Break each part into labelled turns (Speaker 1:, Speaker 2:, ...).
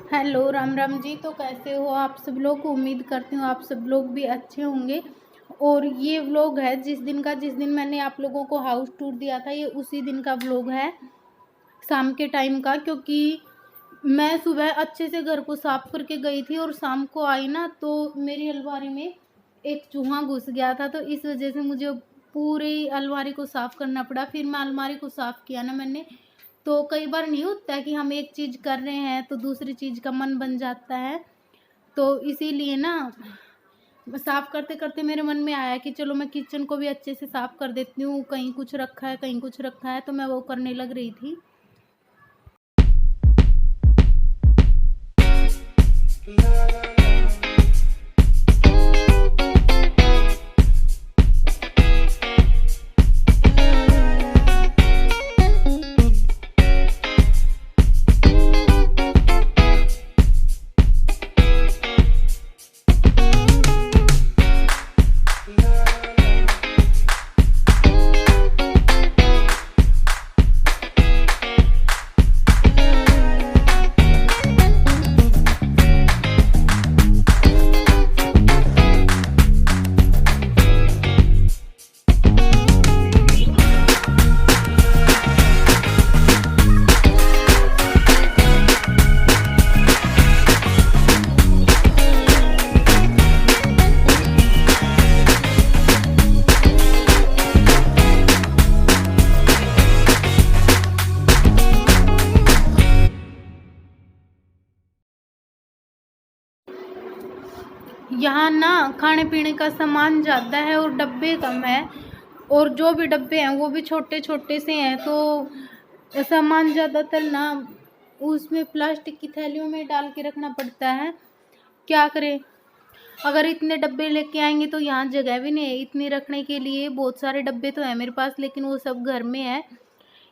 Speaker 1: Hello Ram Ram ji. तो कैसे हो आप सब लोग? उम्मीद करती हूँ आप सब लोग भी अच्छे होंगे। और ये व्लॉग है जिस दिन मैंने आप लोगों को हाउस टूर दिया था, ये उसी दिन का व्लॉग है, शाम के टाइम का। क्योंकि मैं सुबह अच्छे से घर को साफ़ करके गई थी और शाम को आई ना, तो मेरी अलमारी में एक चूहा घुस गया था। तो इस वजह से मुझे पूरी अलमारी को साफ़ करना पड़ा। फिर मैं अलमारी को साफ़ किया ना मैंने, तो कई बार नहीं होता है कि हम एक चीज़ कर रहे हैं तो दूसरी चीज़ का मन बन जाता है। तो इसीलिए ना साफ़ करते करते मेरे मन में आया कि चलो मैं किचन को भी अच्छे से साफ़ कर देती हूँ, कहीं कुछ रखा है कहीं कुछ रखा है, तो मैं वो करने लग रही थी। यहाँ ना खाने पीने का सामान ज़्यादा है और डब्बे कम है, और जो भी डब्बे हैं वो भी छोटे छोटे से हैं। तो सामान ज़्यादातर ना उसमें प्लास्टिक की थैलियों में डाल के रखना पड़ता है। क्या करें, अगर इतने डब्बे लेके आएंगे तो यहाँ जगह भी नहीं है इतनी रखने के लिए। बहुत सारे डब्बे तो हैं मेरे पास, लेकिन वो सब घर में है।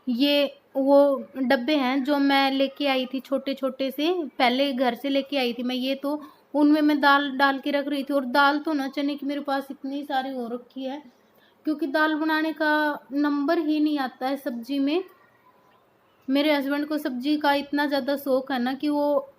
Speaker 1: ये वो डब्बे हैं जो मैं लेके आई थी, छोटे छोटे से, पहले घर से लेके आई थी मैं ये। तो उनमें मैं दाल डाल के रख रही थी, और दाल तो ना चने की मेरे पास इतनी सारी हो रखी है, क्योंकि दाल बनाने का नंबर ही नहीं आता है सब्जी में। मेरे हस्बैंड को सब्जी का इतना ज़्यादा शौक है ना कि वो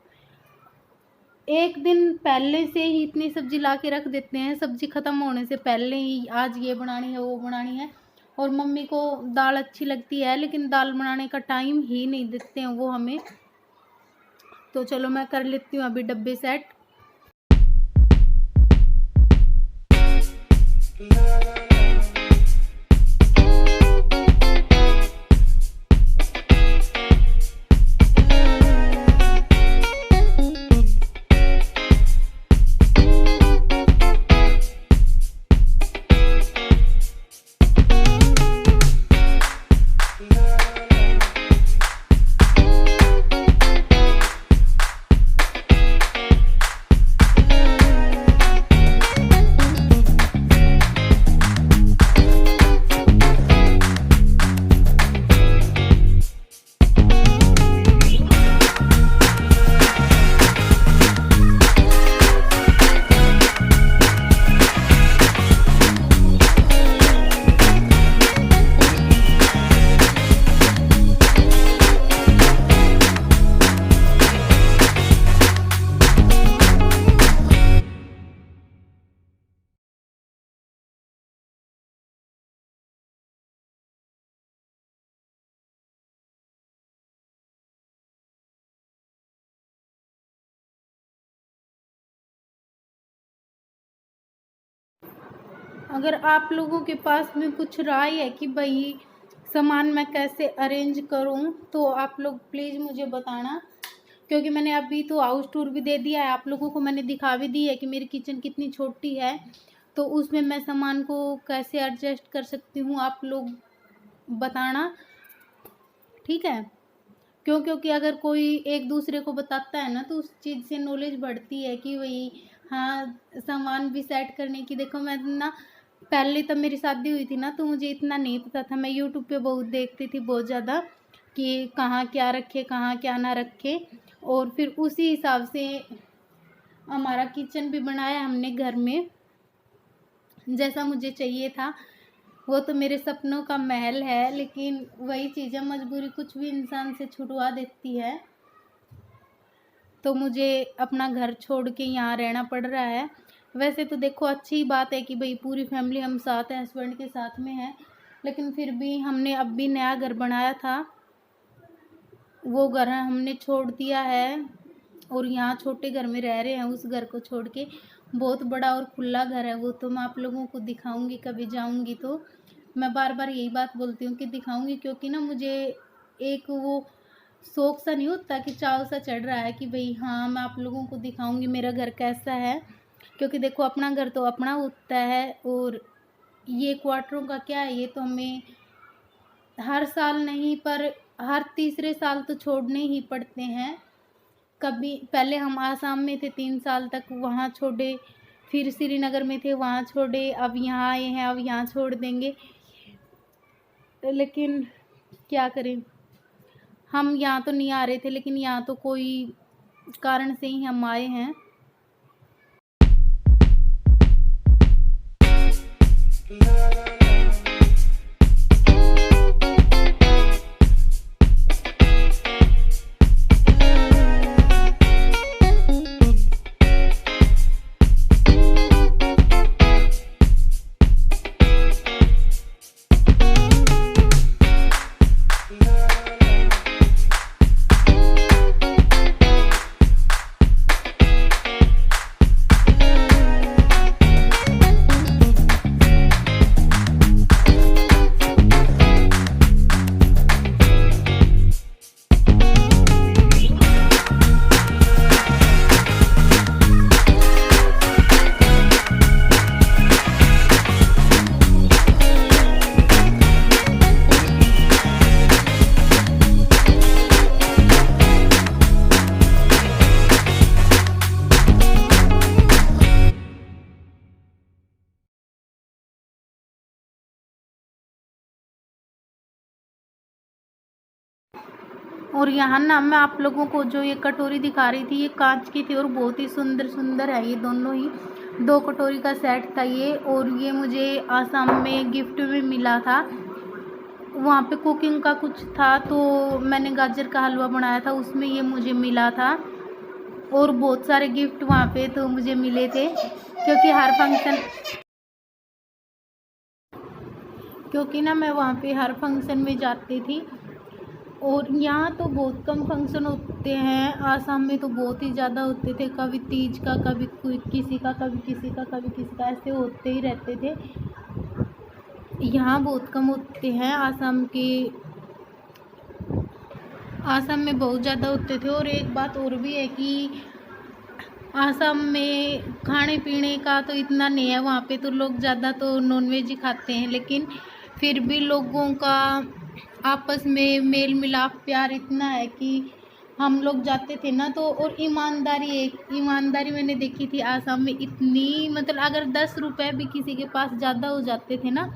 Speaker 1: एक दिन पहले से ही इतनी सब्जी ला के रख देते हैं, सब्जी ख़त्म होने से पहले ही, आज ये बनानी है वो बनानी है। और मम्मी को दाल अच्छी लगती है, लेकिन दाल बनाने का टाइम ही नहीं देते हैं वो हमें। तो चलो मैं कर लेती हूँ अभी डब्बे सेट। अगर आप लोगों के पास में कुछ राय है कि भाई सामान मैं कैसे अरेंज करूं, तो आप लोग प्लीज़ मुझे बताना, क्योंकि मैंने अभी तो हाउस टूर भी दे दिया है, आप लोगों को मैंने दिखा भी दी है कि मेरी किचन कितनी छोटी है, तो उसमें मैं सामान को कैसे एडजस्ट कर सकती हूँ, आप लोग बताना, ठीक है। क्योंकि अगर कोई एक दूसरे को बताता है ना, तो उस चीज़ से नॉलेज बढ़ती है कि भाई हाँ, सामान भी सेट करने की। देखो मैं ना, पहले तब मेरी शादी हुई थी ना, तो मुझे इतना नहीं पता था, मैं यूट्यूब पे बहुत देखती थी, बहुत ज़्यादा, कि कहाँ क्या रखे, कहाँ क्या ना रखे, और फिर उसी हिसाब से हमारा किचन भी बनाया हमने घर में, जैसा मुझे चाहिए था। वो तो मेरे सपनों का महल है, लेकिन वही चीज़ें, मजबूरी कुछ भी इंसान से छुड़वा देती है, तो मुझे अपना घर छोड़ के यहाँ रहना पड़ रहा है। वैसे तो देखो अच्छी बात है कि भाई पूरी फैमिली हम साथ हैं, हस्बैंड के साथ में है, लेकिन फिर भी हमने अब भी नया घर बनाया था, वो घर हमने छोड़ दिया है और यहाँ छोटे घर में रह रहे हैं। उस घर को छोड़ के बहुत बड़ा और खुला घर है, वो तो मैं आप लोगों को दिखाऊंगी, कभी जाऊंगी तो मैं बार बार यही बात बोलती हूँ कि दिखाऊंगी, क्योंकि ना मुझे एक वो शौक सा नहीं होता कि चाव सा चढ़ रहा है कि भाई हाँ, मैं आप लोगों को दिखाऊंगी मेरा घर कैसा है। क्योंकि देखो अपना घर तो अपना होता है, और ये क्वार्टरों का क्या है, ये तो हमें हर साल नहीं पर हर तीसरे साल तो छोड़ने ही पड़ते हैं। कभी पहले हम आसाम में थे 3 साल तक, वहाँ छोड़े, फिर श्रीनगर में थे, वहाँ छोड़े, अब यहाँ आए हैं, अब यहाँ छोड़ देंगे, लेकिन क्या करें, हम यहाँ तो नहीं आ रहे थे, लेकिन यहाँ तो कोई कारण से ही हम आए हैं। और यहाँ ना मैं आप लोगों को जो ये कटोरी दिखा रही थी, ये कांच की थी और बहुत ही सुंदर सुंदर है, ये दोनों ही 2 कटोरी का सेट था ये, और ये मुझे आसाम में गिफ्ट में मिला था। वहाँ पे कुकिंग का कुछ था, तो मैंने गाजर का हलवा बनाया था, उसमें ये मुझे मिला था, और बहुत सारे गिफ्ट वहाँ पे तो मुझे मिले थे, क्योंकि ना मैं वहाँ पे हर फंक्शन में जाती थी, और यहाँ तो बहुत कम फंक्शन होते हैं, आसाम में तो बहुत ही ज़्यादा होते थे, कभी तीज का, कभी कोई किसी का, कभी किसी का, कभी किसी का, ऐसे होते ही रहते थे। यहाँ बहुत कम होते हैं, आसाम में बहुत ज़्यादा होते थे। और एक बात और भी है कि आसाम में खाने पीने का तो इतना नहीं है, वहाँ पे तो लोग ज़्यादा तो नॉनवेज ही खाते हैं, लेकिन फिर भी लोगों का आपस में मेल मिलाप प्यार इतना है कि हम लोग जाते थे ना, तो और ईमानदारी मैंने देखी थी आसाम में इतनी, मतलब अगर 10 रुपये भी किसी के पास ज़्यादा हो जाते थे ना,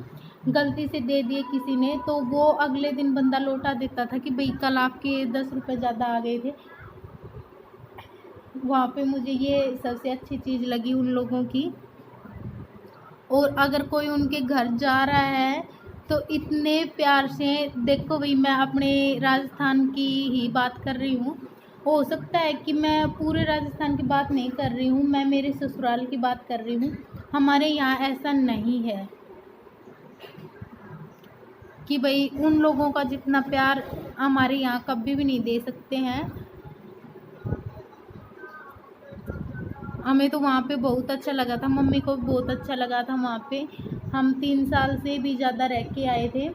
Speaker 1: गलती से दे दिए किसी ने, तो वो अगले दिन बंदा लौटा देता था कि भाई कल आपके 10 रुपये ज़्यादा आ गए थे। वहाँ पे मुझे ये सबसे अच्छी चीज़ लगी उन लोगों की। और अगर कोई उनके घर जा रहा है तो इतने प्यार से, देखो भाई मैं अपने राजस्थान की ही बात कर रही हूँ, हो सकता है कि मैं पूरे राजस्थान की बात नहीं कर रही हूँ, मैं मेरे ससुराल की बात कर रही हूँ। हमारे यहाँ ऐसा नहीं है कि भाई उन लोगों का जितना प्यार हमारे यहाँ कभी भी नहीं दे सकते हैं। हमें तो वहाँ पे बहुत अच्छा लगा था, मम्मी को भी बहुत अच्छा लगा था वहाँ पे। हम 3 साल से भी ज़्यादा रह के आए थे।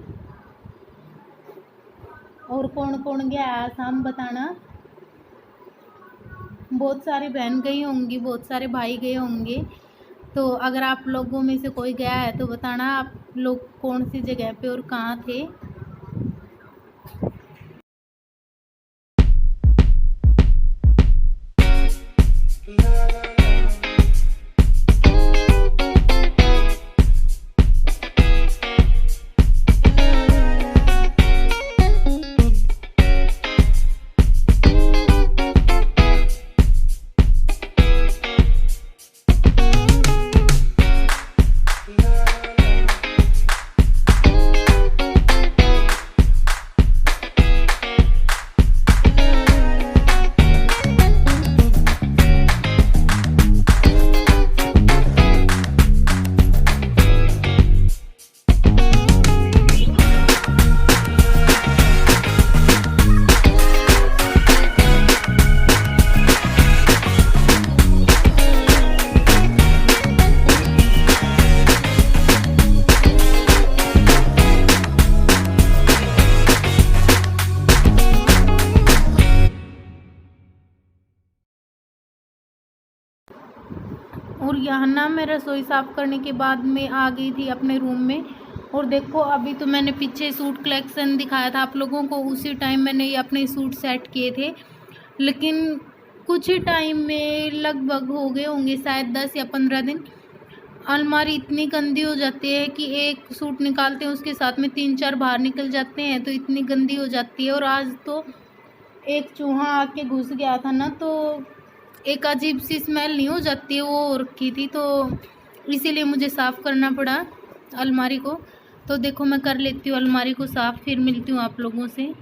Speaker 1: और कौन कौन गया आसाम बताना। बहुत सारी बहन गई होंगी, बहुत सारे भाई गए होंगे। तो अगर आप लोगों में से कोई गया है तो बताना आप लोग कौन सी जगह पे और कहाँ थे। और यहाँ ना मैं रसोई साफ़ करने के बाद में आ गई थी अपने रूम में। और देखो अभी तो मैंने पीछे सूट कलेक्शन दिखाया था आप लोगों को, उसी टाइम मैंने ये अपने सूट सेट किए थे। लेकिन कुछ ही टाइम में लगभग हो गए होंगे शायद 10 या 15 दिन, अलमारी इतनी गंदी हो जाती है कि एक सूट निकालते हैं उसके साथ में 3-4 बाहर निकल जाते हैं, तो इतनी गंदी हो जाती है। और आज तो एक चूहा आके घुस गया था ना, तो एक अजीब सी स्मेल नहीं हो जाती है वो हो रखी थी, तो इसीलिए मुझे साफ़ करना पड़ा अलमारी को। तो देखो मैं कर लेती हूँ अलमारी को साफ़, फिर मिलती हूँ आप लोगों से।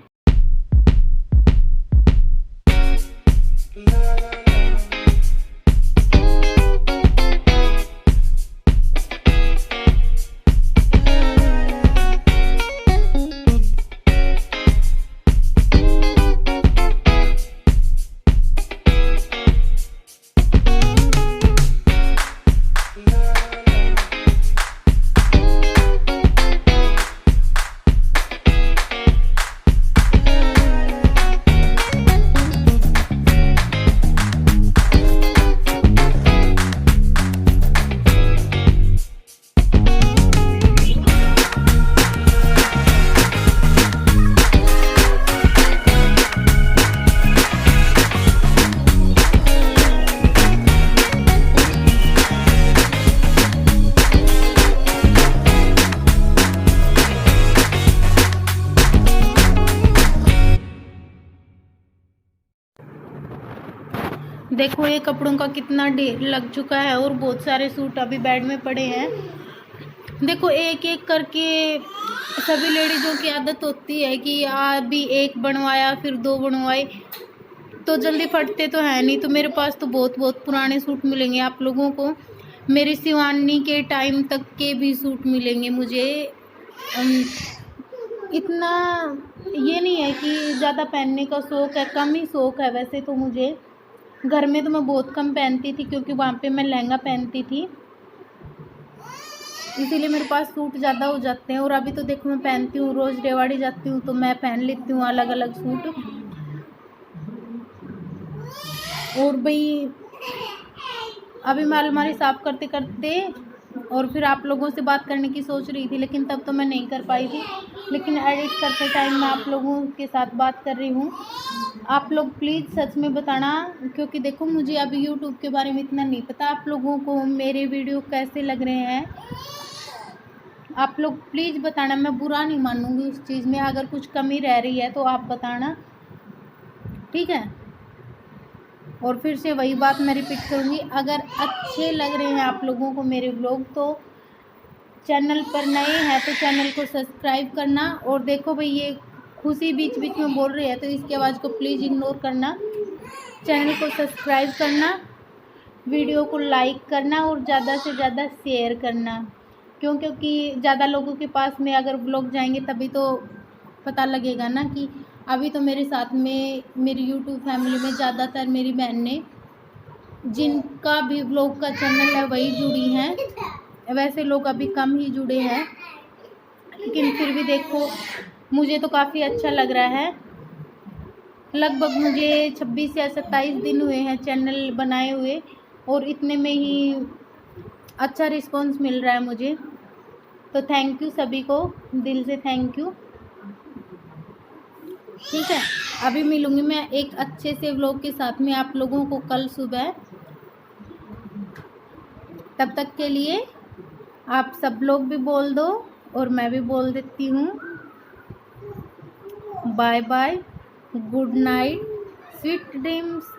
Speaker 1: देखो ये कपड़ों का कितना ढेर लग चुका है और बहुत सारे सूट अभी बेड में पड़े हैं। देखो एक एक करके सभी लेडीज़ों की आदत होती है कि अभी एक बनवाया फिर 2 बनवाए, तो जल्दी फटते तो है नहीं। तो मेरे पास तो बहुत बहुत पुराने सूट मिलेंगे आप लोगों को, मेरी शिवानी के टाइम तक के भी सूट मिलेंगे मुझे। इतना ये नहीं है कि ज़्यादा पहनने का शौक़ है, कम ही शौक़ है वैसे तो मुझे। घर में तो मैं बहुत कम पहनती थी क्योंकि वहाँ पे मैं लहंगा पहनती थी, इसीलिए मेरे पास सूट ज़्यादा हो जाते हैं। और अभी तो देखो मैं पहनती हूँ, रोज़ रेवाड़ी जाती हूँ तो मैं पहन लेती हूँ अलग अलग सूट। और भाई अभी मैं अलमारी साफ़ करते करते और फिर आप लोगों से बात करने की सोच रही थी, लेकिन तब तो मैं नहीं कर पाई थी। लेकिन एडिट करते टाइम मैं आप लोगों के साथ बात कर रही हूँ। आप लोग प्लीज़ सच में बताना, क्योंकि देखो मुझे अभी यूट्यूब के बारे में इतना नहीं पता। आप लोगों को मेरे वीडियो कैसे लग रहे हैं आप लोग प्लीज़ बताना, मैं बुरा नहीं मानूंगी उस चीज़ में। अगर कुछ कमी रह रही है तो आप बताना, ठीक है। और फिर से वही बात मैं रिपीट करूँगी, अगर अच्छे लग रहे हैं आप लोगों को मेरे व्लॉग तो चैनल पर नए हैं तो चैनल को सब्सक्राइब करना। और देखो भाई ये खुशी बीच बीच में बोल रही है तो इसकी आवाज़ को प्लीज़ इग्नोर करना। चैनल को सब्सक्राइब करना, वीडियो को लाइक करना और ज़्यादा से ज़्यादा शेयर करना, क्योंकि ज़्यादा लोगों के पास में अगर व्लॉग जाएंगे तभी तो पता लगेगा ना। कि अभी तो मेरे साथ में मेरी यूट्यूब फैमिली में ज़्यादातर मेरी बहन ने जिनका भी व्लॉग का चैनल है वही जुड़ी हैं, वैसे लोग अभी कम ही जुड़े हैं, लेकिन फिर भी देखो मुझे तो काफ़ी अच्छा लग रहा है। लगभग मुझे 26 या 27 दिन हुए हैं चैनल बनाए हुए, और इतने में ही अच्छा रिस्पॉन्स मिल रहा है मुझे। तो थैंक यू सभी को, दिल से थैंक यू। ठीक है, अभी मिलूंगी मैं एक अच्छे से व्लॉग के साथ में आप लोगों को कल सुबह। तब तक के लिए आप सब लोग भी बोल दो और मैं भी बोल देती हूँ, bye bye, good night, sweet dreams.